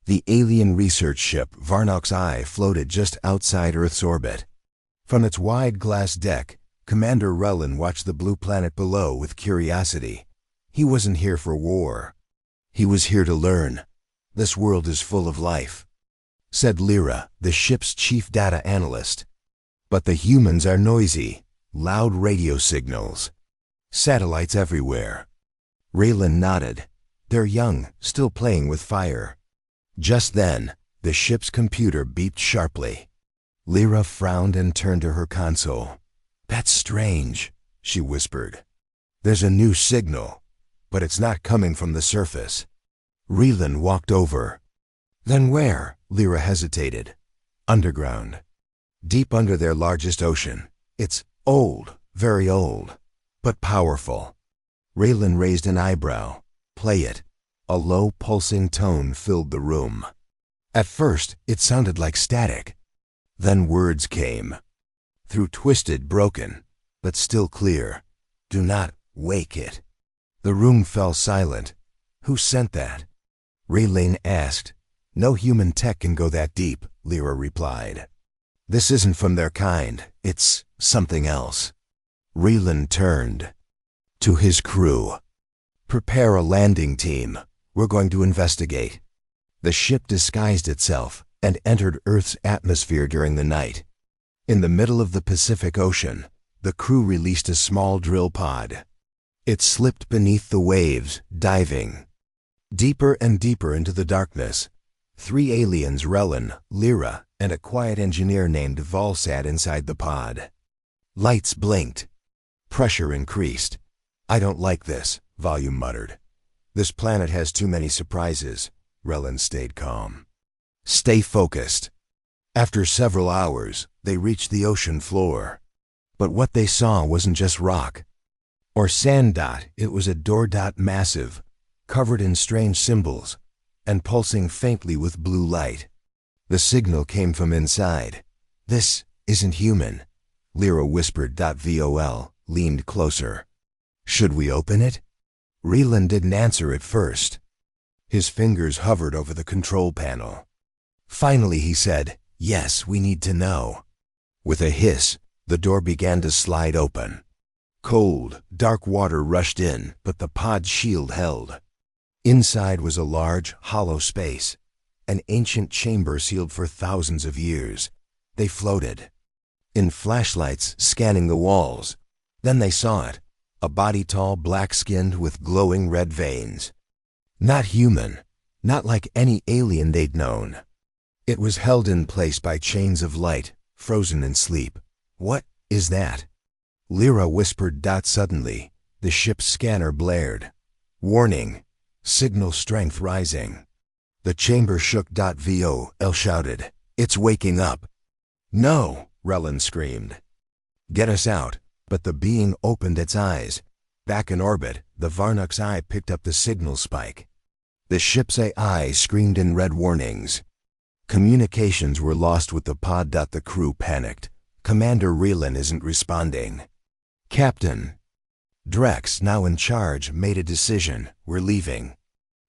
The alien research ship Varnox I floated just outside Earth's orbit. From its wide glass deck, Commander Relin watched the blue planet below with curiosity. He wasn't here for war. He was here to learn. "This world is full of life," said Lyra, the ship's chief data analyst. "But the humans are noisy, loud radio signals. Satellites everywhere." Raylan nodded. "They're young, still playing with fire." Just then, the ship's computer beeped sharply. Lyra frowned and turned to her console. "That's strange," she whispered. "There's a new signal, but it's not coming from the surface." Raylan walked over. "Then where?" Lyra hesitated. "Underground. Deep under their largest ocean. It's old, very old, but powerful." Raylan raised an eyebrow. "Play it." A low, pulsing tone filled the room. At first, it sounded like static. Then words came. Through twisted, broken, but still clear. "Do not wake it." The room fell silent. "Who sent that?" Raylan asked. "No human tech can go that deep," Lyra replied. "This isn't from their kind. It's something else." Raylan turned to his crew. "Prepare a landing team. We're going to investigate." The ship disguised itself and entered Earth's atmosphere during the night. In the middle of the Pacific Ocean, the crew released a small drill pod. It slipped beneath the waves, diving deeper and deeper into the darkness. 3 aliens, Relin, Lyra, and a quiet engineer named Vol sat inside the pod. Lights blinked. Pressure increased. "I don't like this," Volume muttered. "This planet has too many surprises." Relin stayed calm. "Stay focused." After several hours, they reached the ocean floor. But what they saw wasn't just rock or sand dot. It was a door dot, massive, covered in strange symbols, and pulsing faintly with blue light. The signal came from inside. "This isn't human," Lyra whispered. Vol leaned closer. "Should we open it?" Raylan didn't answer at first. His fingers hovered over the control panel. Finally he said, "Yes, we need to know." With a hiss, the door began to slide open. Cold, dark water rushed in, but the pod's shield held. Inside was a large, hollow space, an ancient chamber sealed for thousands of years. They floated in flashlights, scanning the walls. Then they saw it. A body tall, black-skinned with glowing red veins. Not human, not like any alien they'd known. It was held in place by chains of light, frozen in sleep. "What is that?" Lyra whispered. Suddenly, the ship's scanner blared. "Warning, signal strength rising." The chamber shook. Vol shouted, "It's waking up." "No!" Relin screamed. "Get us out." But the being opened its eyes. Back in orbit, the Varnox I picked up the signal spike. The ship's AI screamed in red warnings. Communications were lost with the pod. The crew panicked. "Commander Raylan isn't responding." Captain Drex, now in charge, made a decision. "We're leaving."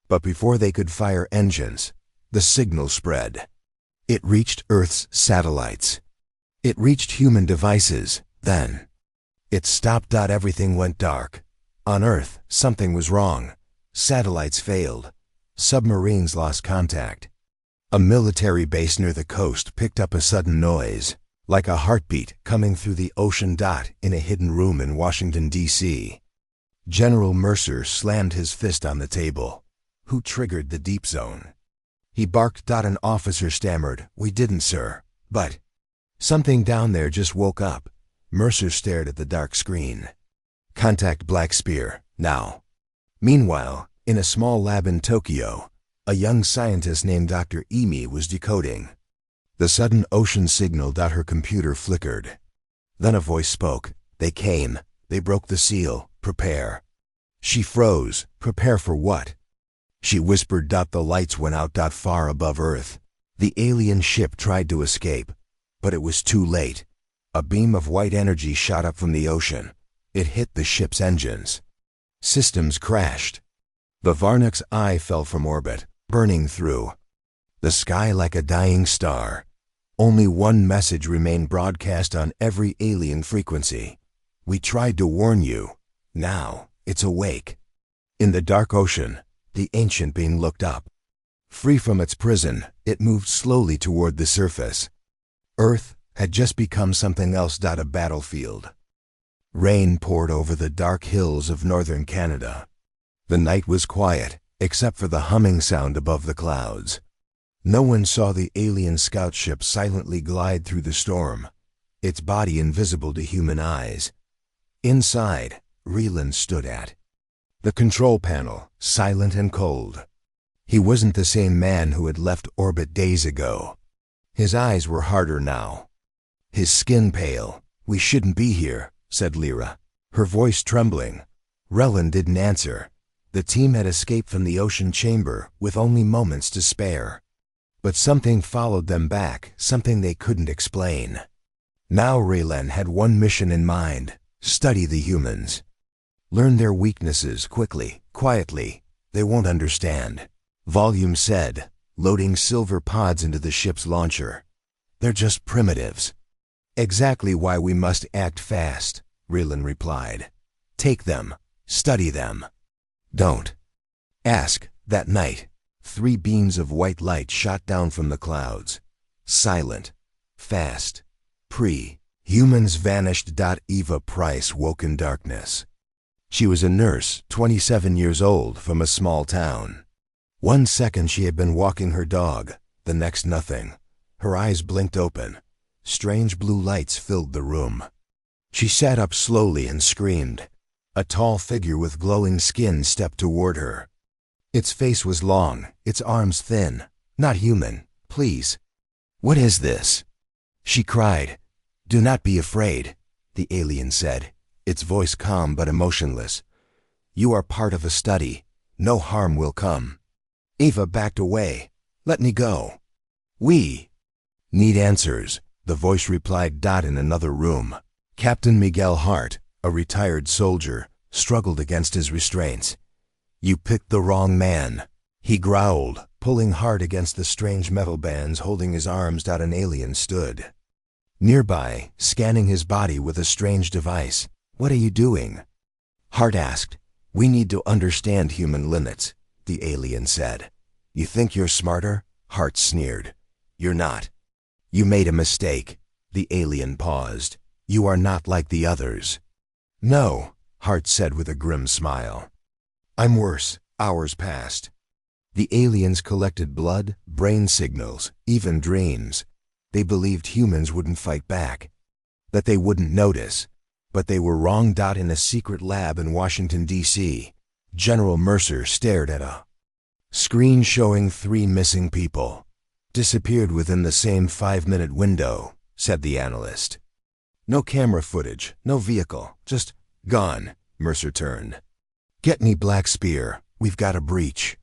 But before they could fire engines, the signal spread. It reached Earth's satellites. It reached human devices. Then it stopped. Everything went dark. On Earth, something was wrong. Satellites failed. Submarines lost contact. A military base near the coast picked up a sudden noise, like a heartbeat coming through the ocean. In a hidden room in Washington, D.C., General Mercer slammed his fist on the table. "Who triggered the deep zone?" He barked. An officer stammered, "We didn't, sir. But something down there just woke up." Mercer stared at the dark screen. "Contact Black Spear, now." Meanwhile, in a small lab in Tokyo, a young scientist named Dr. Emi was decoding the sudden ocean signal. Her computer flickered. Then a voice spoke. "They came. They broke the seal. Prepare." She froze. "Prepare for what?" She whispered. The lights went out. Far above Earth, the alien ship tried to escape, but it was too late. A beam of white energy shot up from the ocean. It hit the ship's engines. Systems crashed. The Varnox I fell from orbit, burning through. The sky like a dying star. Only one message remained broadcast on every alien frequency. We tried to warn you. Now, it's awake. In the dark ocean, the ancient being looked up. Free from its prison, it moved slowly toward the surface. Earth had just become something else. A battlefield. Rain poured over the dark hills of northern Canada. The night was quiet, except for the humming sound above the clouds. No one saw the alien scout ship silently glide through the storm, its body invisible to human eyes. Inside, Reland stood at the control panel, silent and cold. He wasn't the same man who had left orbit days ago. His eyes were harder now. His skin pale. "We shouldn't be here," said Lyra, her voice trembling. Reland didn't answer. The team had escaped from the ocean chamber with only moments to spare. But something followed them back, something they couldn't explain. Now Raylan had one mission in mind: study the humans. Learn their weaknesses quickly, quietly. They won't understand. Volume said, loading silver pods into the ship's launcher. "They're just primitives." "Exactly why we must act fast," Raylan replied. "Take them. Study them. Don't ask." That night, 3 beams of white light shot down from the clouds. Silent. Fast. Humans vanished. Eva Price woke in darkness. She was a nurse, 27 years old, from a small town. One second she had been walking her dog, the next nothing. Her eyes blinked open. Strange blue lights filled the room. She sat up slowly and screamed. A tall figure with glowing skin stepped toward her. Its face was long, its arms thin. "Not human, please." "What is this?" she cried. "Do not be afraid," the alien said, its voice calm but emotionless. "You are part of a study. No harm will come." Eva backed away. "Let me go. We need answers," the voice replied. In another room, Captain Miguel Hart, a retired soldier, struggled against his restraints. "You picked the wrong man," he growled, pulling hard against the strange metal bands holding his arms. An alien stood nearby, scanning his body with a strange device. "What are you doing?" Hart asked. "We need to understand human limits," the alien said. "You think you're smarter?" Hart sneered. "You're not. You made a mistake." The alien paused. "You are not like the others." "No," Hart said with a grim smile. "I'm worse." Hours passed. The aliens collected blood, brain signals, even dreams. They believed humans wouldn't fight back, that they wouldn't notice. But they were wrong. In a secret lab in Washington, D.C., General Mercer stared at a screen showing 3 missing people. "Disappeared within the same 5-minute window," said the analyst. "No camera footage, no vehicle, just gone." Mercer turned. "Get me Black Spear. We've got a breach."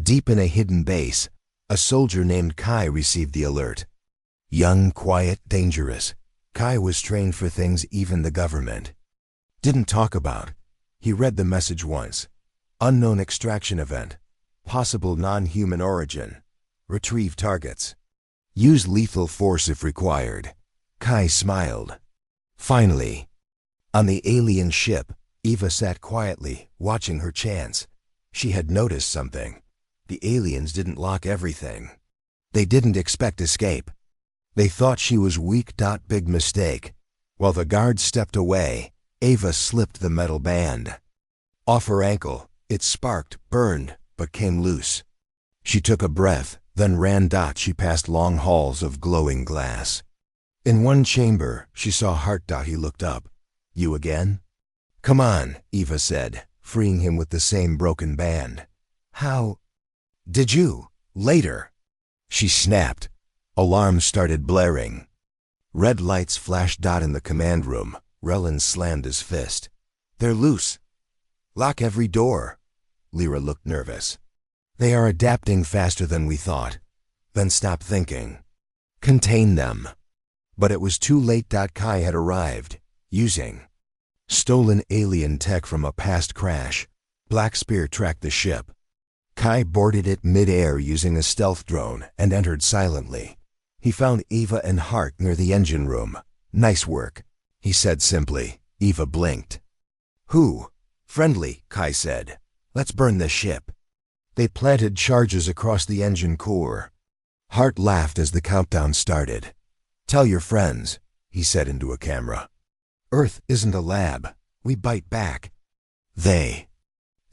Deep in a hidden base, a soldier named Kai received the alert. Young, quiet, dangerous. Kai was trained for things even the government didn't talk about. He read the message once. Unknown extraction event. Possible non-human origin. Retrieve targets. Use lethal force if required. Kai smiled. Finally, on the alien ship, Eva sat quietly, watching her chance. She had noticed something. The aliens didn't lock everything. They didn't expect escape. They thought she was weak. Big mistake. While the guards stepped away, Eva slipped the metal band off her ankle. It sparked, burned, but came loose. She took a breath, then ran. She passed long halls of glowing glass. In one chamber, she saw Hart. He looked up. "You again?" "Come on," Eva said, freeing him with the same broken band. "How did you?" "Later," she snapped. Alarms started blaring. Red lights flashed. In the command room, Relan slammed his fist. "They're loose. Lock every door." Lyra looked nervous. "They are adapting faster than we thought." Then stop thinking. Contain them. But it was too late. Kai had arrived, using stolen alien tech from a past crash. Black Spear tracked the ship. Kai boarded it mid-air using a stealth drone and entered silently. He found Eva and Hart near the engine room. "Nice work," he said simply. Eva blinked. "Who?" "Friendly," Kai said. "Let's burn the ship." They planted charges across the engine core. Hart laughed as the countdown started. "Tell your friends," he said into a camera. "Earth isn't a lab. We bite back." They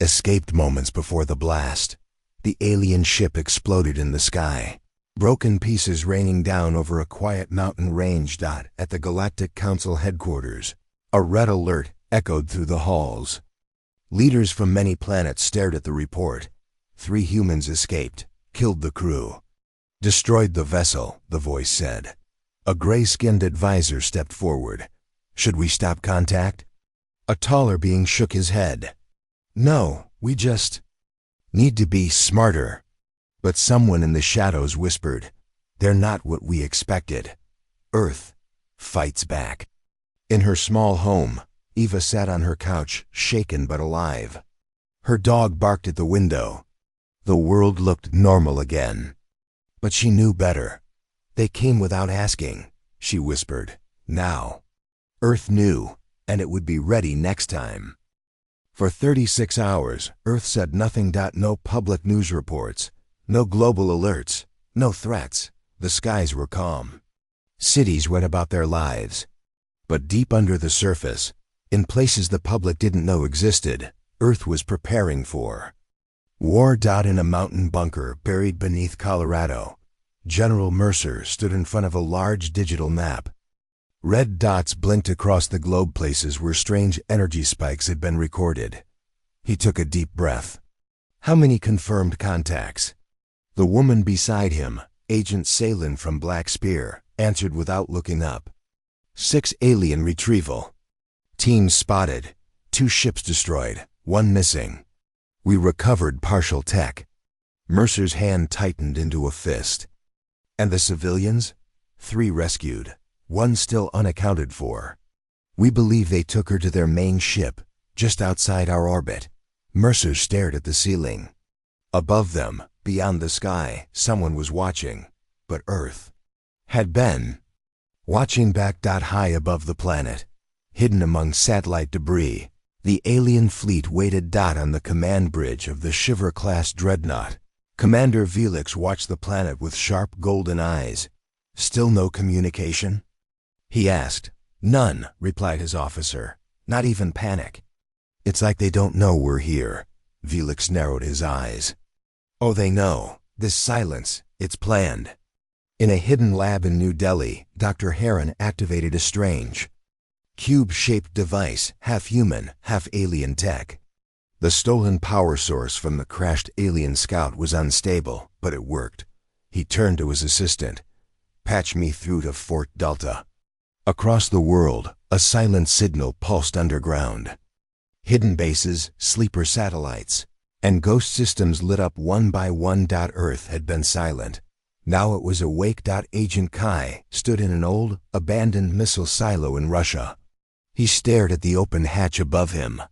escaped moments before the blast. The alien ship exploded in the sky, broken pieces raining down over a quiet mountain range. At the Galactic Council headquarters, a red alert echoed through the halls. Leaders from many planets stared at the report. 3 humans escaped, killed the crew. "Destroyed the vessel," the voice said. A gray-skinned advisor stepped forward. "Should we stop contact?" A taller being shook his head. "No, we just need to be smarter." But someone in the shadows whispered, "They're not what we expected. Earth fights back." In her small home, Eva sat on her couch, shaken but alive. Her dog barked at the window. The world looked normal again. But she knew better. "They came without asking," she whispered. Now, Earth knew, and it would be ready next time. For 36 hours, Earth said nothing. No public news reports, no global alerts, no threats. The skies were calm. Cities went about their lives. But deep under the surface, in places the public didn't know existed, Earth was preparing for war. In a mountain bunker buried beneath Colorado, General Mercer stood in front of a large digital map. Red dots blinked across the globe, places where strange energy spikes had been recorded. He took a deep breath. "How many confirmed contacts?" The woman beside him, Agent Salin from Black Spear, answered without looking up. 6 alien retrieval. Teams spotted. 2 ships destroyed, 1 missing. We recovered partial tech." Mercer's hand tightened into a fist. "And the civilians?" 3 rescued, 1 still unaccounted for. "We believe they took her to their main ship, just outside our orbit." Mercer stared at the ceiling. Above them, beyond the sky, someone was watching. But Earth had been watching back. High above the planet, hidden among satellite debris, the alien fleet waited. On the command bridge of the Shiver-class dreadnought, Commander Velix watched the planet with sharp golden eyes. "Still no communication?" he asked. "None," replied his officer. "Not even panic." "It's like they don't know we're here." Velix narrowed his eyes. "Oh, they know. This silence, it's planned." In a hidden lab in New Delhi, Dr. Heron activated a strange, cube-shaped device, half human, half alien tech. The stolen power source from the crashed alien scout was unstable, but it worked. He turned to his assistant. "Patch me through to Fort Delta." Across the world, a silent signal pulsed underground. Hidden bases, sleeper satellites, and ghost systems lit up one by one. Earth had been silent. Now it was awake. Agent Kai stood in an old, abandoned missile silo in Russia. He stared at the open hatch above him.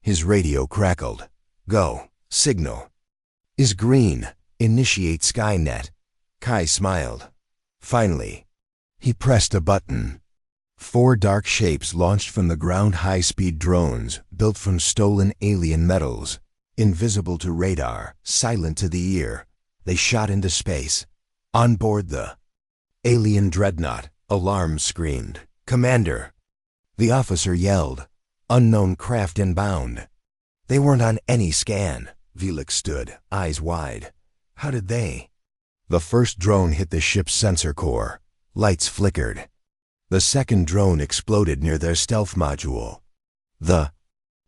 His radio crackled. "Go. Signal is green. Initiate Skynet." Kai smiled. Finally, he pressed a button. 4 dark shapes launched from the ground, high-speed drones built from stolen alien metals. Invisible to radar, silent to the ear, they shot into space. On board the alien dreadnought, alarms screamed. "Commander!" The officer yelled. "Unknown craft inbound." "They weren't on any scan." Velix stood, eyes wide. "How did they?" The first drone hit the ship's sensor core. Lights flickered. The second drone exploded near their stealth module. The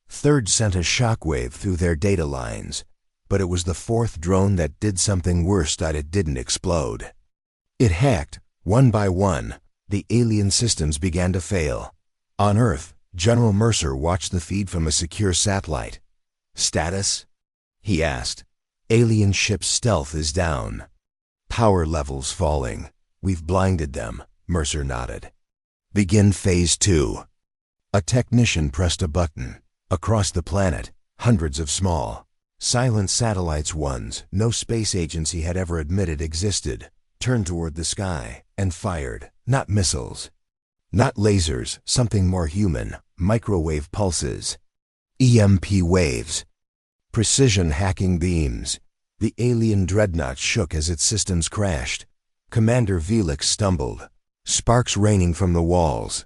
third sent a shockwave through their data lines. But it was the fourth drone that did something worse. It didn't explode. It hacked. One by one, the alien systems began to fail. On Earth, General Mercer watched the feed from a secure satellite. "Status?" he asked. "Alien ship's stealth is down. Power levels falling. We've blinded them." Mercer nodded. "Begin Phase 2. A technician pressed a button. Across the planet, hundreds of small, Silent satellites ones no space agency had ever admitted existed, turned toward the sky and fired, not missiles, not lasers, something more human, microwave pulses, EMP waves, precision hacking beams. The alien dreadnought shook as its systems crashed. Commander Velix stumbled, sparks raining from the walls.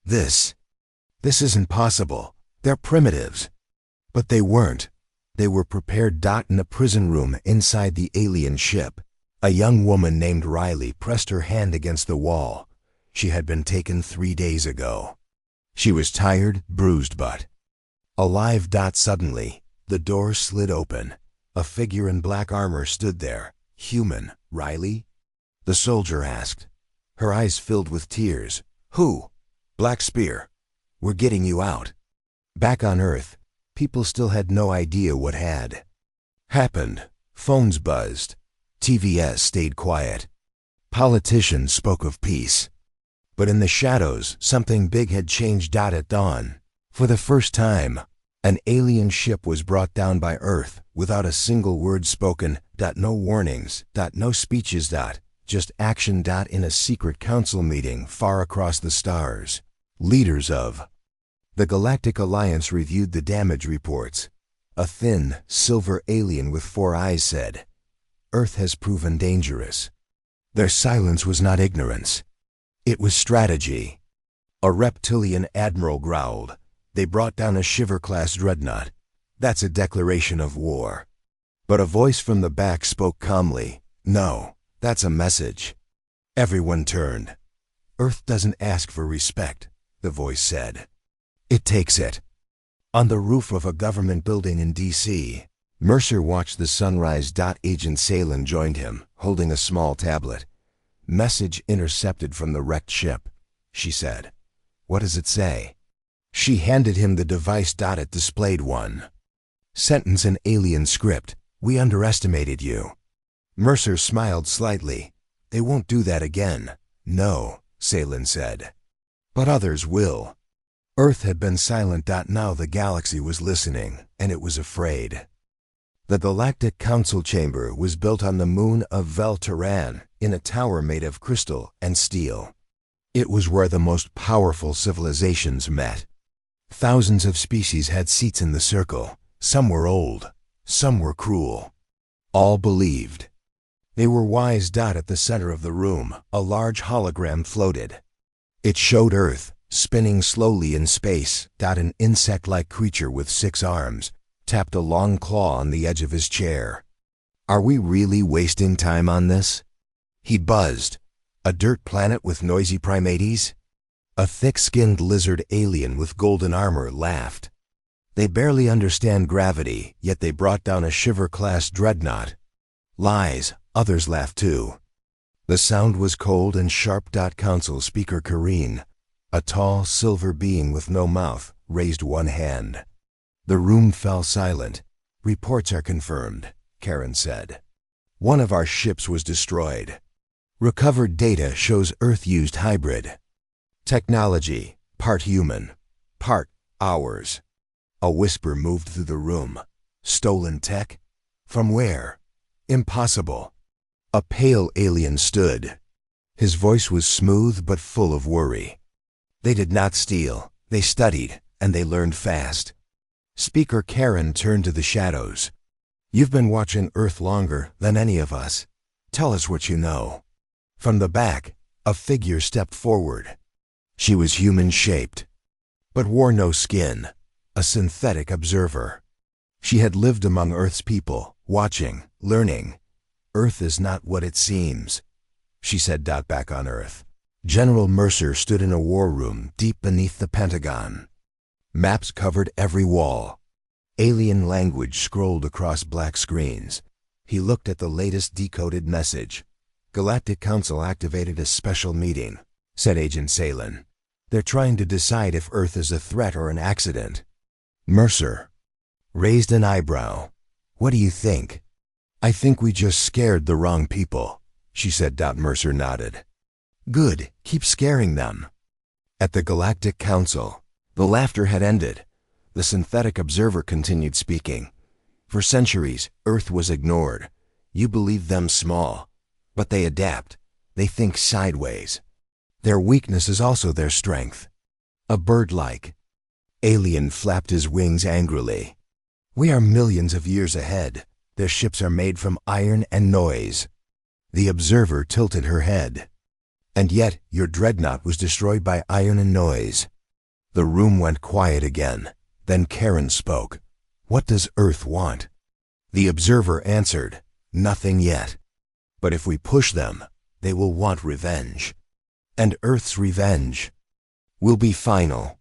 This isn't possible. They're primitives. But they weren't. They were prepared. In a prison room inside the alien ship, a young woman named Riley pressed her hand against the wall. She had been taken 3 days ago. She was tired, bruised, but alive. Suddenly, the door slid open. A figure in black armor stood there. Human, Riley? The soldier asked. Her eyes filled with tears. Who? Black Spear. We're getting you out. Back on Earth, people still had no idea what had happened. Phones buzzed. TVS stayed quiet. Politicians spoke of peace. But in the shadows, something big had changed. At dawn, for the first time, an alien ship was brought down by Earth without a single word spoken. No warnings. No speeches. Just action. In a secret council meeting far across the stars, leaders of the Galactic Alliance reviewed the damage reports. A thin, silver alien with 4 eyes said, Earth has proven dangerous. Their silence was not ignorance. It was strategy. A reptilian admiral growled. They brought down a Shiver-class dreadnought. That's a declaration of war. But a voice from the back spoke calmly. No, that's a message. Everyone turned. Earth doesn't ask for respect, the voice said. It takes it. On the roof of a government building in D.C., Mercer watched the sunrise. Agent Salen joined him, holding a small tablet. Message intercepted from the wrecked ship, she said. What does it say? She handed him the device. It displayed one sentence in alien script. We underestimated you. Mercer smiled slightly. They won't do that again. No, Salen said. But others will. Earth had been silent. Now the galaxy was listening, and it was afraid. The Galactic Council chamber was built on the moon of Vel-Terran in a tower made of crystal and steel. It was where the most powerful civilizations met. Thousands of species had seats in the circle. Some were old, some were cruel. All believed. They were wise. At the center of the room, a large hologram floated. It showed Earth, spinning slowly in space. An insect-like creature with 6 arms tapped a long claw on the edge of his chair. Are we really wasting time on this? He buzzed. A dirt planet with noisy primates? A thick-skinned lizard alien with golden armor laughed. They barely understand gravity, yet they brought down a Shiver-class dreadnought. Lies, others laughed too. The sound was cold and sharp. Council Speaker Kareen, a tall silver being with no mouth, raised one hand. The room fell silent. Reports are confirmed, Karen said. One of our ships was destroyed. Recovered data shows Earth used hybrid technology, part human, part ours. A whisper moved through the room. Stolen tech? From where? Impossible. A pale alien stood. His voice was smooth but full of worry. They did not steal. They studied, and they learned fast. Speaker Karen turned to the shadows. You've been watching Earth longer than any of us. Tell us what you know. From the back, a figure stepped forward. She was human-shaped, but wore no skin, a synthetic observer. She had lived among Earth's people, watching, learning. Earth is not what it seems, she said. Back on Earth, General Mercer stood in a war room deep beneath the Pentagon. Maps covered every wall. Alien language scrolled across black screens. He looked at the latest decoded message. Galactic Council activated a special meeting, said Agent Salen. They're trying to decide if Earth is a threat or an accident. Mercer raised an eyebrow. What do you think? I think we just scared the wrong people, she said. Mercer nodded. Good, keep scaring them. At the Galactic Council, the laughter had ended. The synthetic observer continued speaking. For centuries, Earth was ignored. You believe them small, but they adapt. They think sideways. Their weakness is also their strength. A bird-like. Alien flapped his wings angrily. We are millions of years ahead. Their ships are made from iron and noise. The observer tilted her head. And yet, your dreadnought was destroyed by iron and noise. The room went quiet again. Then Karen spoke. What does Earth want? The observer answered, nothing yet. But if we push them, they will want revenge. And Earth's revenge will be final.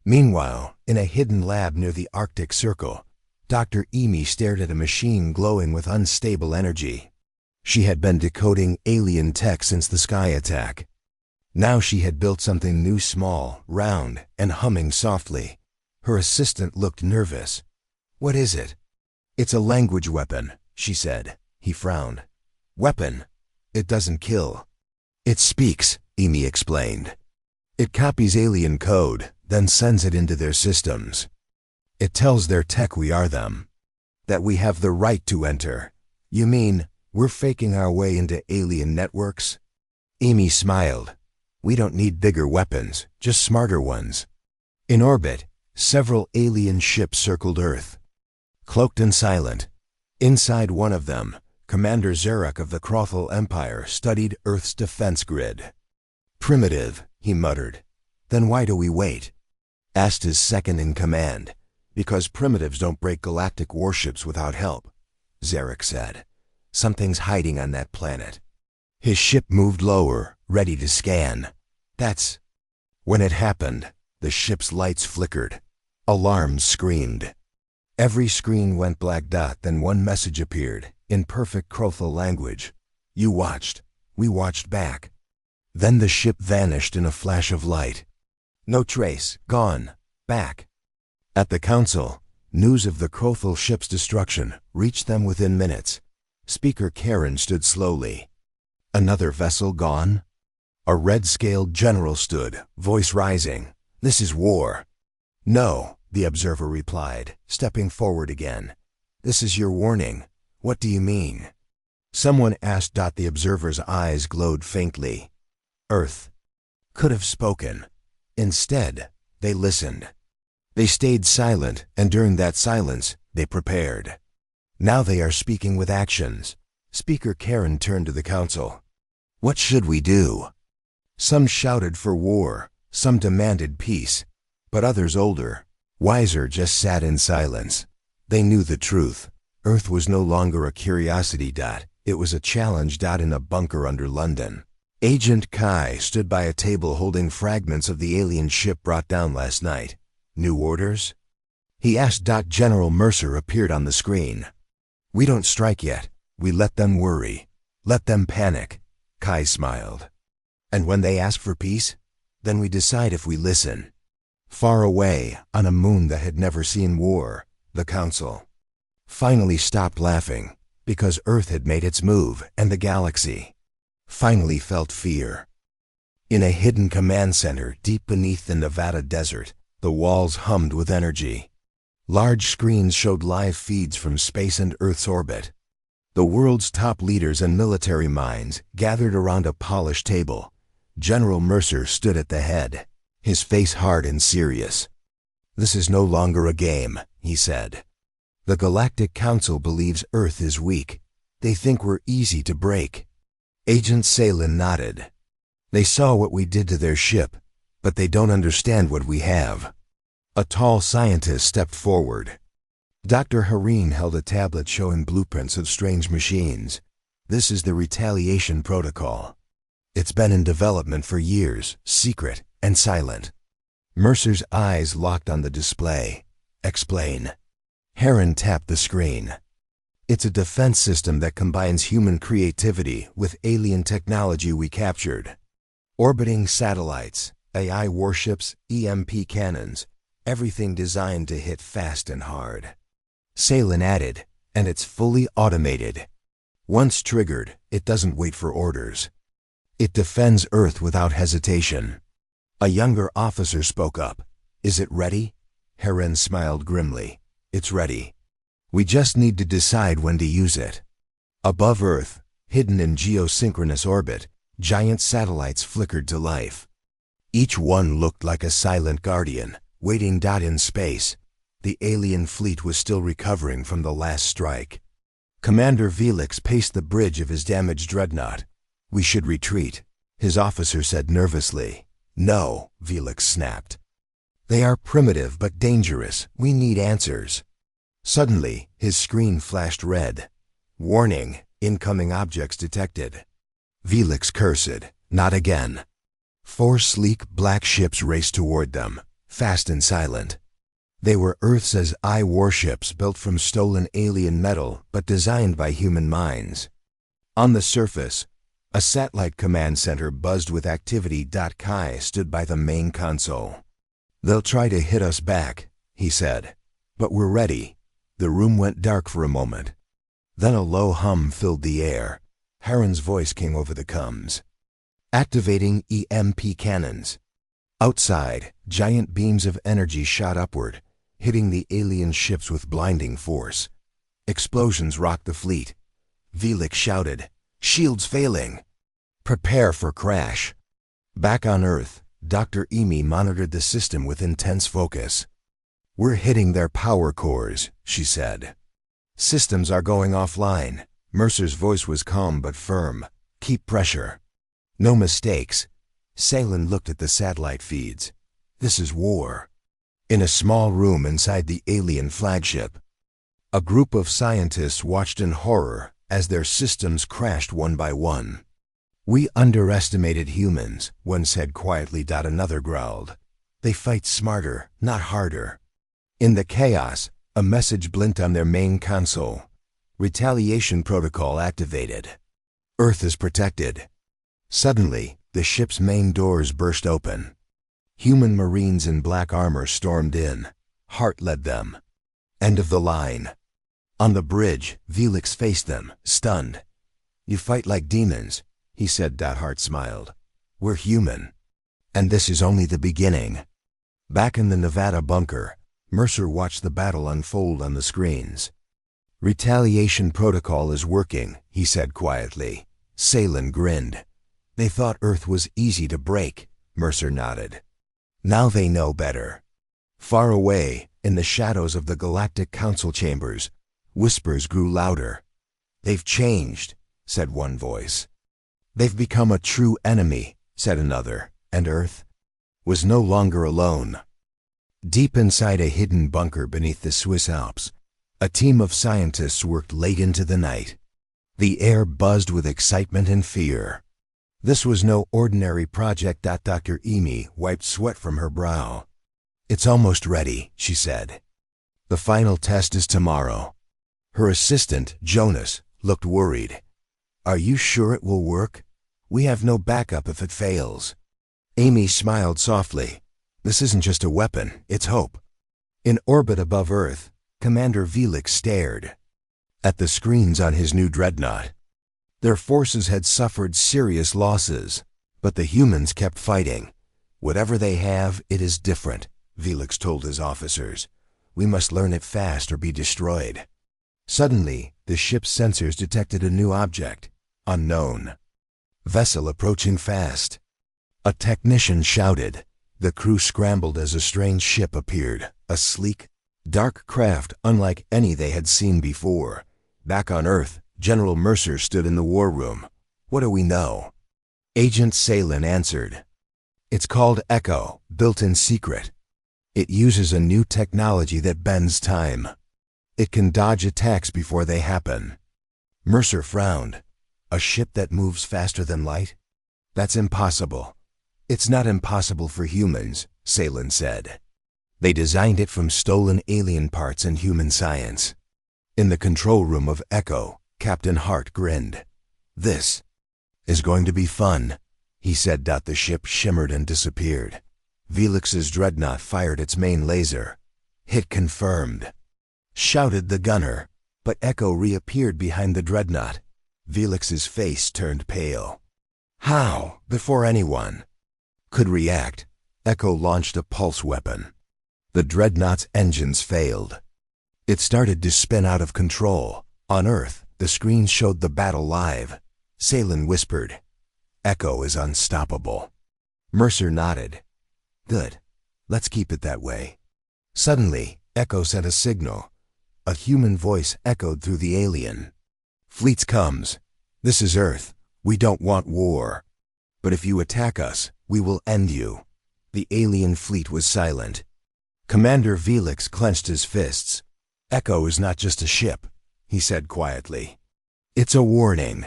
Meanwhile, in a hidden lab near the Arctic Circle, Dr. Emi stared at a machine glowing with unstable energy. She had been decoding alien tech since the sky attack. Now she had built something new, small, round, and humming softly. Her assistant looked nervous. What is it? It's a language weapon, she said. He frowned. Weapon? It doesn't kill. It speaks, Emi explained. It copies alien code, then sends it into their systems. It tells their tech we are them. That we have the right to enter. You mean, we're faking our way into alien networks? Emi smiled. We don't need bigger weapons, just smarter ones. In orbit, several alien ships circled Earth. Cloaked and silent. Inside one of them, Commander Zarek of the Crothal Empire studied Earth's defense grid. Primitive, he muttered. Then why do we wait? Asked his second-in-command. Because primitives don't break galactic warships without help, Zarek said. Something's hiding on that planet. His ship moved lower, ready to scan. That's... When it happened, the ship's lights flickered. Alarms screamed. Every screen went black dot, then one message appeared, in perfect Crothal language. You watched. We watched back. Then the ship vanished in a flash of light. No trace. Gone. Back. At the council, news of the Crothal ship's destruction reached them within minutes. Speaker Karen stood slowly. Another vessel gone? A red-scaled general stood, voice rising. This is war. No, the observer replied, stepping forward again. This is your warning. What do you mean? Someone asked. The observer's eyes glowed faintly. Earth could have spoken. Instead, they listened. They stayed silent, and during that silence, they prepared. Now they are speaking with actions. Speaker Karen turned to the council. What should we do? Some shouted for war, some demanded peace, but others, older, wiser, just sat in silence. They knew the truth. Earth was no longer a curiosity. It was a challenge. In a bunker under London. Agent Kai stood by a table holding fragments of the alien ship brought down last night. New orders? He asked. General Mercer appeared on the screen. We don't strike yet. We let them worry. Let them panic. Kai smiled. And when they ask for peace, then we decide if we listen. Far away, on a moon that had never seen war, the council finally stopped laughing, because Earth had made its move, and the galaxy finally felt fear. In a hidden command center deep beneath the Nevada desert, the walls hummed with energy. Large screens showed live feeds from space and Earth's orbit. The world's top leaders and military minds gathered around a polished table. General Mercer stood at the head, his face hard and serious. This is no longer a game, he said. The Galactic Council believes Earth is weak. They think we're easy to break. Agent Salin nodded. They saw what we did to their ship, but they don't understand what we have. A tall scientist stepped forward. Dr. Hareen held a tablet showing blueprints of strange machines. This is the retaliation protocol. It's been in development for years, secret and silent. Mercer's eyes locked on the display. Explain. Heron tapped the screen. It's a defense system that combines human creativity with alien technology we captured. Orbiting satellites, AI warships, EMP cannons, everything designed to hit fast and hard. Salin added, and it's fully automated. Once triggered, it doesn't wait for orders. It defends Earth without hesitation. A younger officer spoke up. Is it ready? Heron smiled grimly. It's ready. We just need to decide when to use it. Above Earth, hidden in geosynchronous orbit, giant satellites flickered to life. Each one looked like a silent guardian, waiting in space. The alien fleet was still recovering from the last strike. Commander Felix paced the bridge of his damaged dreadnought. "We should retreat," his officer said nervously. "No," Felix snapped. "They are primitive but dangerous. We need answers." Suddenly, his screen flashed red. "Warning, incoming objects detected." Felix cursed. Not again. 4 sleek black ships raced toward them, fast and silent. They were Earth's eye warships built from stolen alien metal but designed by human minds. On the surface, a satellite command center buzzed with activity. Kai stood by the main console. "They'll try to hit us back," he said. "But we're ready." The room went dark for a moment. Then a low hum filled the air. Heron's voice came over the comms. "Activating EMP cannons." Outside, giant beams of energy shot upward, hitting the alien ships with blinding force. Explosions rocked the fleet. Felix shouted, "Shields failing! Prepare for crash." Back on Earth, Dr. Emi monitored the system with intense focus. "We're hitting their power cores," she said. "Systems are going offline." Mercer's voice was calm but firm. "Keep pressure. No mistakes." Salen looked at the satellite feeds. "This is war." In a small room inside the alien flagship, a group of scientists watched in horror as their systems crashed one by one. "We underestimated humans," one said quietly. Another growled. "They fight smarter, not harder." In the chaos, a message blinked on their main console. "Retaliation protocol activated. Earth is protected." Suddenly, the ship's main doors burst open. Human Marines in black armor stormed in. Hart led them. End of the line. On the bridge, Felix faced them, stunned. "You fight like demons," he said. Hart smiled. "We're human. And this is only the beginning." Back in the Nevada bunker, Mercer watched the battle unfold on the screens. "Retaliation protocol is working," he said quietly. Salen grinned. "They thought Earth was easy to break," Mercer nodded. "Now they know better." Far away, in the shadows of the Galactic Council chambers, whispers grew louder. "They've changed," said one voice. "They've become a true enemy," said another, and Earth was no longer alone. Deep inside a hidden bunker beneath the Swiss Alps, a team of scientists worked late into the night. The air buzzed with excitement and fear. This was no ordinary project. Dr. Emi wiped sweat from her brow. "It's almost ready," she said. "The final test is tomorrow." Her assistant, Jonas, looked worried. "Are you sure it will work? We have no backup if it fails." Amy smiled softly. "This isn't just a weapon, it's hope." In orbit above Earth, Commander Felix stared at the screens on his new dreadnought. Their forces had suffered serious losses, but the humans kept fighting. "Whatever they have, it is different," Felix told his officers. "We must learn it fast or be destroyed." Suddenly, the ship's sensors detected a new object, unknown. Vessel approaching fast. A technician shouted. The crew scrambled as a strange ship appeared, a sleek, dark craft unlike any they had seen before. Back on Earth, General Mercer stood in the war room. "What do we know?" Agent Salen answered. "It's called Echo, built in secret. It uses a new technology that bends time. It can dodge attacks before they happen." Mercer frowned. "A ship that moves faster than light? That's impossible." "It's not impossible for humans," Salen said. "They designed it from stolen alien parts and human science." In the control room of Echo, Captain Hart grinned. "This is going to be fun," he said. The ship shimmered and disappeared. Felix's dreadnought fired its main laser. "Hit confirmed," shouted the gunner, but Echo reappeared behind the dreadnought. Felix's face turned pale. "How?" Before anyone could react, Echo launched a pulse weapon. The dreadnought's engines failed. It started to spin out of control. On Earth, the screen showed the battle live. Salen whispered, "Echo is unstoppable." Mercer nodded. "Good. Let's keep it that way." Suddenly, Echo sent a signal. A human voice echoed through the alien. "Fleets comes. This is Earth. We don't want war. But if you attack us, we will end you." The alien fleet was silent. Commander Velix clenched his fists. "Echo is not just a ship," he said quietly. "It's a warning."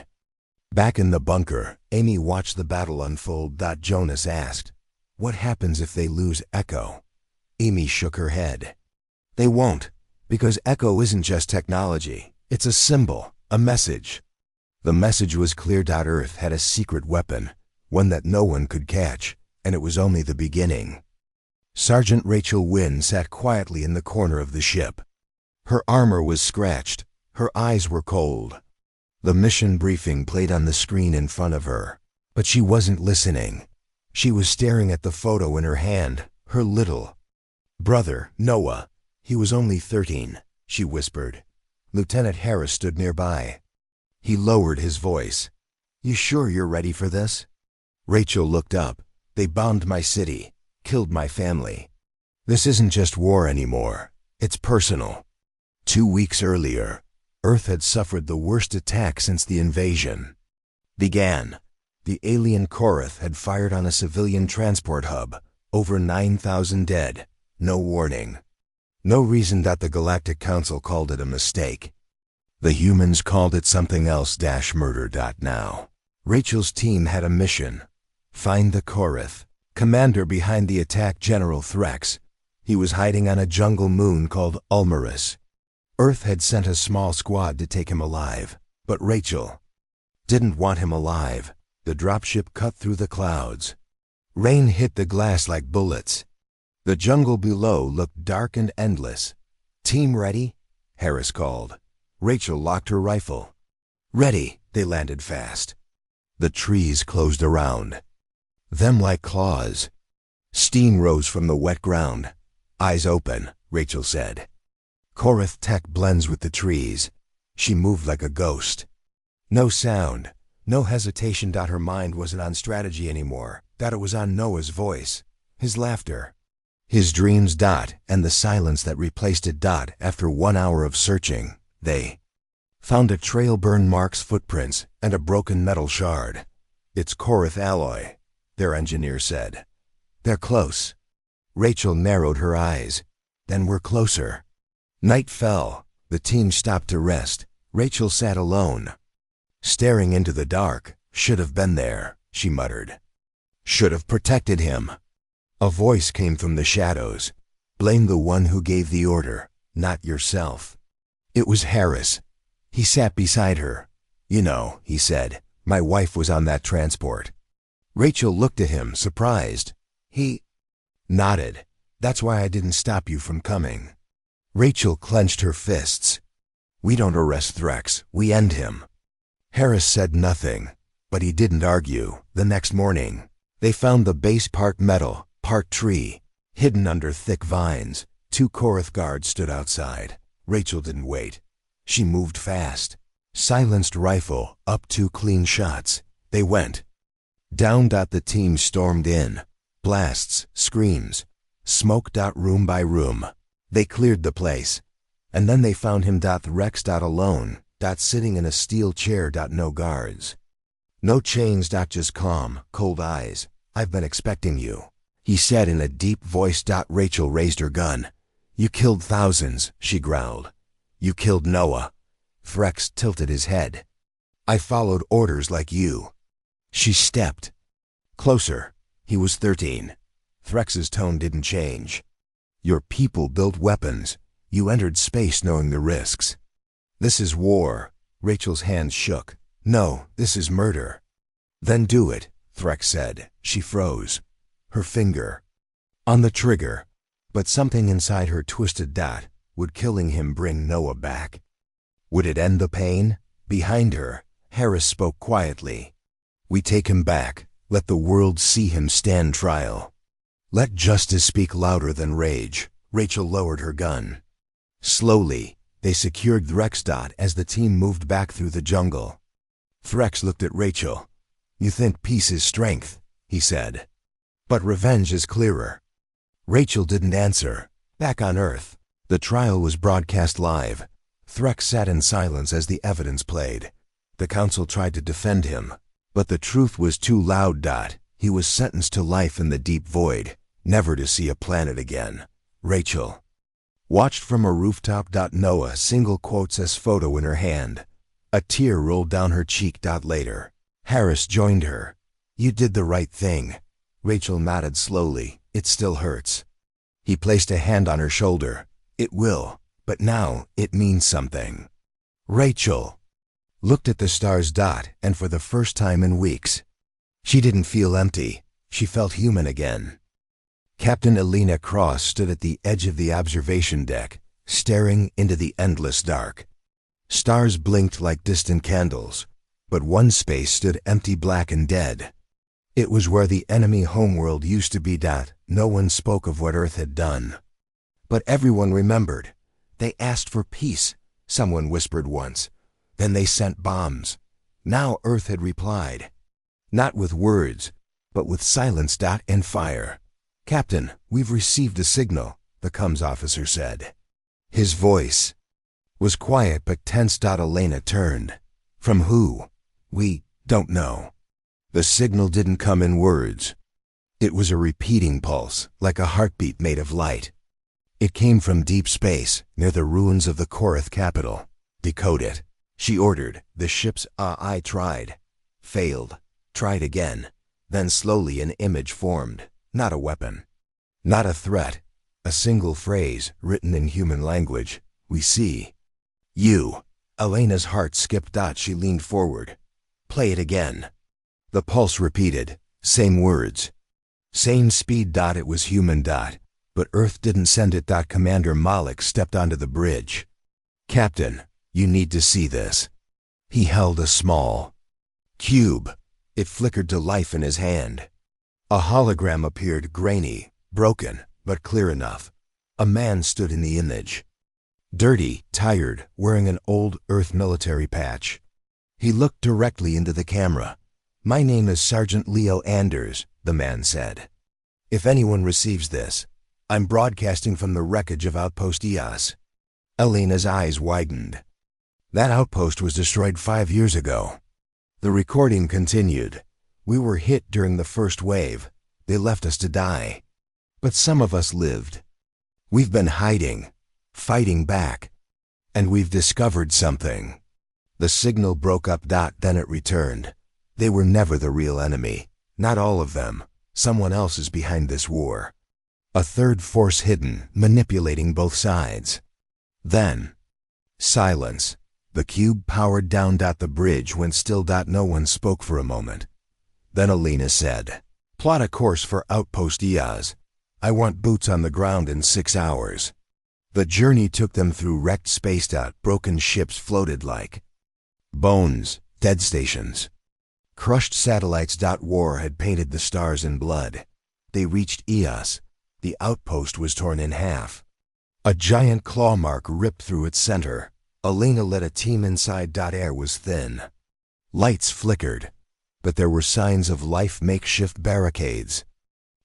Back in the bunker, Amy watched the battle unfold. Jonas asked, "What happens if they lose Echo?" Amy shook her head. "They won't, because Echo isn't just technology. It's a symbol, a message." The message was clear. Earth had a secret weapon, one that no one could catch, and it was only the beginning. Sergeant Rachel Wynne sat quietly in the corner of the ship. Her armor was scratched. Her eyes were cold. The mission briefing played on the screen in front of her, but she wasn't listening. She was staring at the photo in her hand, her little brother, Noah. He was only 13, she whispered. Lieutenant Harris stood nearby. He lowered his voice. "You sure you're ready for this?" Rachel looked up. "They bombed my city, killed my family. This isn't just war anymore. It's personal." 2 weeks earlier, Earth had suffered the worst attack since the invasion began. The alien Korath had fired on a civilian transport hub. Over 9,000 dead. No warning. No reason. The Galactic Council called it a mistake. The humans called it something else. Murder. Now, Rachel's team had a mission. Find the Korath. Commander behind the attack, General Threx. He was hiding on a jungle moon called Ulmerus. Earth had sent a small squad to take him alive, but Rachel didn't want him alive. The dropship cut through the clouds. Rain hit the glass like bullets. The jungle below looked dark and endless. "Team ready?" Harris called. Rachel locked her rifle. "Ready." They landed fast. The trees closed around them like claws. Steam rose from the wet ground. "Eyes open," Rachel said. Korath tech blends with the trees. She moved like a ghost. No sound, no hesitation. Her mind wasn't on strategy anymore. It was on Noah's voice, his laughter, his dreams. And the silence that replaced it. After 1 hour of searching, they found a trail, burn marks, footprints, and a broken metal shard. "It's Korath alloy," their engineer said. "They're close." Rachel narrowed her eyes. "Then we're closer." Night fell. The team stopped to rest. Rachel sat alone, staring into the dark. "Should have been there," she muttered. "Should have protected him." A voice came from the shadows. "Blame the one who gave the order, not yourself." It was Harris. He sat beside her. "You know," he said, "my wife was on that transport." Rachel looked at him, surprised. He nodded. "That's why I didn't stop you from coming." Rachel clenched her fists. "We don't arrest Threx, we end him." Harris said nothing, but he didn't argue. The next morning, they found the base part metal, part tree, hidden under thick vines. 2 Korath guards stood outside. Rachel didn't wait. She moved fast. Silenced rifle, up 2 clean shots. They went down. The team stormed in. Blasts, screams, smoke. Room by room. They cleared the place. And then they found him. Rex. Alone. Sitting in a steel chair. No guards. No chains. Just calm, cold eyes. "I've been expecting you," he said in a deep voice. Rachel raised her gun. "You killed thousands," she growled. "You killed Noah." Threx tilted his head. "I followed orders like you." She stepped closer. He was 13. Threx's tone didn't change. "Your people built weapons. You entered space knowing the risks. This is war." Rachel's hands shook. "No, this is murder." "Then do it," Threx said. She froze. Her finger on the trigger. But something inside her twisted. Would killing him bring Noah back? Would it end the pain? Behind her, Harris spoke quietly. "We take him back. Let the world see him stand trial. Let justice speak louder than rage." Rachel lowered her gun. Slowly, They secured Threx. As the team moved back through the jungle, Threx looked at Rachel. "You think peace is strength," he said. "But revenge is clearer." Rachel didn't answer. Back on Earth, the trial was broadcast live. Threx sat in silence as the evidence played. The council tried to defend him, but the truth was too loud. He was sentenced to life in the deep void, never to see a planet again. Rachel watched from a rooftop. Noah single quotes S photo in her hand. A tear rolled down her cheek. Later, Harris joined her. "You did the right thing." Rachel nodded slowly. "It still hurts." He placed a hand on her shoulder. "It will, but now it means something." Rachel looked at the stars. And for the first time in weeks, she didn't feel empty. She felt human again. Captain Elena Cross stood at the edge of the observation deck, staring into the endless dark. Stars blinked like distant candles, but one space stood empty, black and dead. It was where the enemy homeworld used to be. No one spoke of what Earth had done, but everyone remembered. "They asked for peace," someone whispered once. "Then they sent bombs." Now Earth had replied, not with words, but with silence. And fire. "Captain, we've received a signal," the comms officer said. His voice was quiet but tense. Elena turned. "From who?" "We don't know." The signal didn't come in words. It was a repeating pulse, like a heartbeat made of light. It came from deep space, near the ruins of the Korath capital. "Decode it," she ordered. The ship's AI tried, failed, tried again. Then slowly an image formed. Not a weapon, not a threat. A single phrase, written in human language. "We see you." Elena's heart skipped. She leaned forward. "Play it again." The pulse repeated. Same words. Same speed. It was human. But Earth didn't send it. Commander Malik stepped onto the bridge. "Captain, you need to see this." He held a small cube. It flickered to life in his hand. A hologram appeared, grainy, broken, but clear enough. A man stood in the image. Dirty, tired, wearing an old Earth military patch. He looked directly into the camera. "My name is Sergeant Leo Anders," the man said. "If anyone receives this, I'm broadcasting from the wreckage of Outpost EOS." Elena's eyes widened. "That outpost was destroyed 5 years ago." The recording continued. "We were hit during the first wave. They left us to die. But some of us lived. We've been hiding, fighting back, and we've discovered something." The signal broke up. Then it returned. They were never the real enemy. Not all of them. Someone else is behind this war. A third force hidden, manipulating both sides. Then, silence. The cube powered down. The bridge went still. No one spoke for a moment. Then Elena said, "Plot a course for Outpost EOS. I want boots on the ground in 6 hours." The journey took them through wrecked space. Broken ships floated like bones, dead stations. Crushed satellites. War had painted the stars in blood. They reached EOS. The outpost was torn in half. A giant claw mark ripped through its center. Elena led a team inside. Air was thin. Lights flickered, but there were signs of life. Makeshift barricades,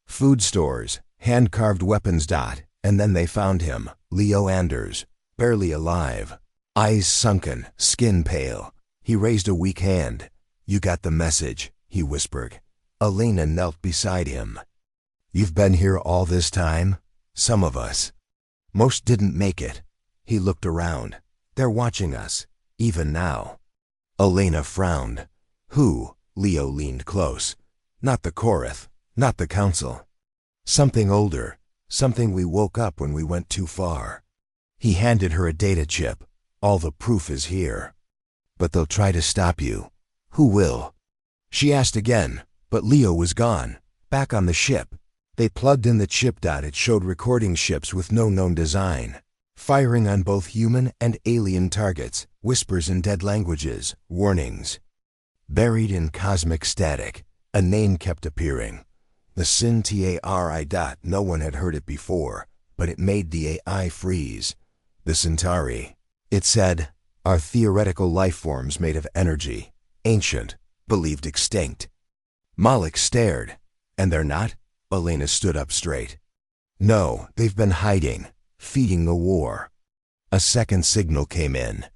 food stores, hand-carved weapons. And then they found him, Leo Anders, barely alive. Eyes sunken, skin pale. He raised a weak hand. "You got the message," he whispered. Elena knelt beside him. "You've been here all this time?" "Some of us. Most didn't make it." He looked around. "They're watching us, even now." Elena frowned. "Who?" Leo leaned close. "Not the Korath, not the Council. Something older, something we woke up when we went too far." He handed her a data chip. "All the proof is here. But they'll try to stop you." "Who will?" She asked again, but Leo was gone, back on the ship. They plugged in the chip. It showed recording ships with no known design, firing on both human and alien targets, whispers in dead languages, warnings. Buried in cosmic static, a name kept appearing. The Centauri. No one had heard it before, but it made the AI freeze. The Centauri. It said, "Are theoretical life forms made of energy, ancient, believed extinct." Malik stared. "And they're not?" Elena stood up straight. "No, they've been hiding, feeding the war." A second signal came in.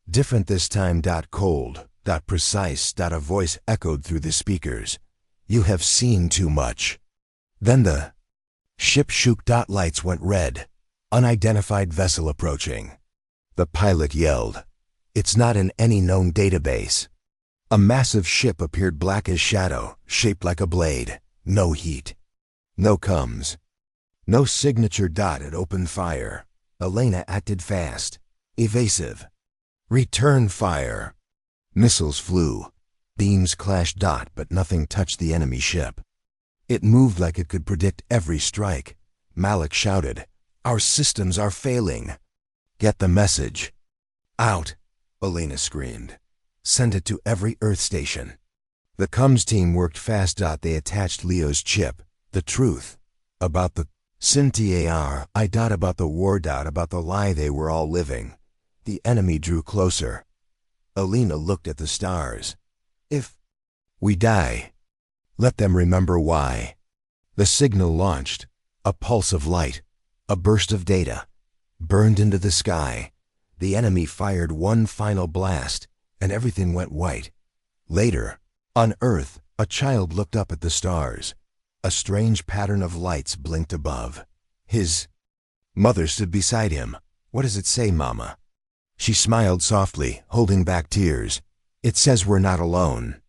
Different this time. Cold, precise. A voice echoed through the speakers. "You have seen too much." Then the ship shook. Lights went red. Unidentified vessel approaching. The pilot yelled, "It's not in any known database." A massive ship appeared, black as shadow, shaped like a blade. No heat. No comms. No signature. It opened fire. Elena acted fast. Evasive. "Return fire." Missiles flew. Beams clashed. But nothing touched the enemy ship. It moved like it could predict every strike. Malik shouted, "Our systems are failing." "Get the message." "Out," Elena screamed. "Send it to every Earth station." The comms team worked fast. They attached Leo's chip. The truth. About the Sintiar, about the war. About the lie they were all living. The enemy drew closer. Elena looked at the stars. "If we die, let them remember why." The signal launched. A pulse of light. A burst of data. Burned into the sky. The enemy fired one final blast, and everything went white. Later, on Earth, a child looked up at the stars. A strange pattern of lights blinked above. His mother stood beside him. "What does it say, Mama?" She smiled softly, holding back tears. "It says we're not alone."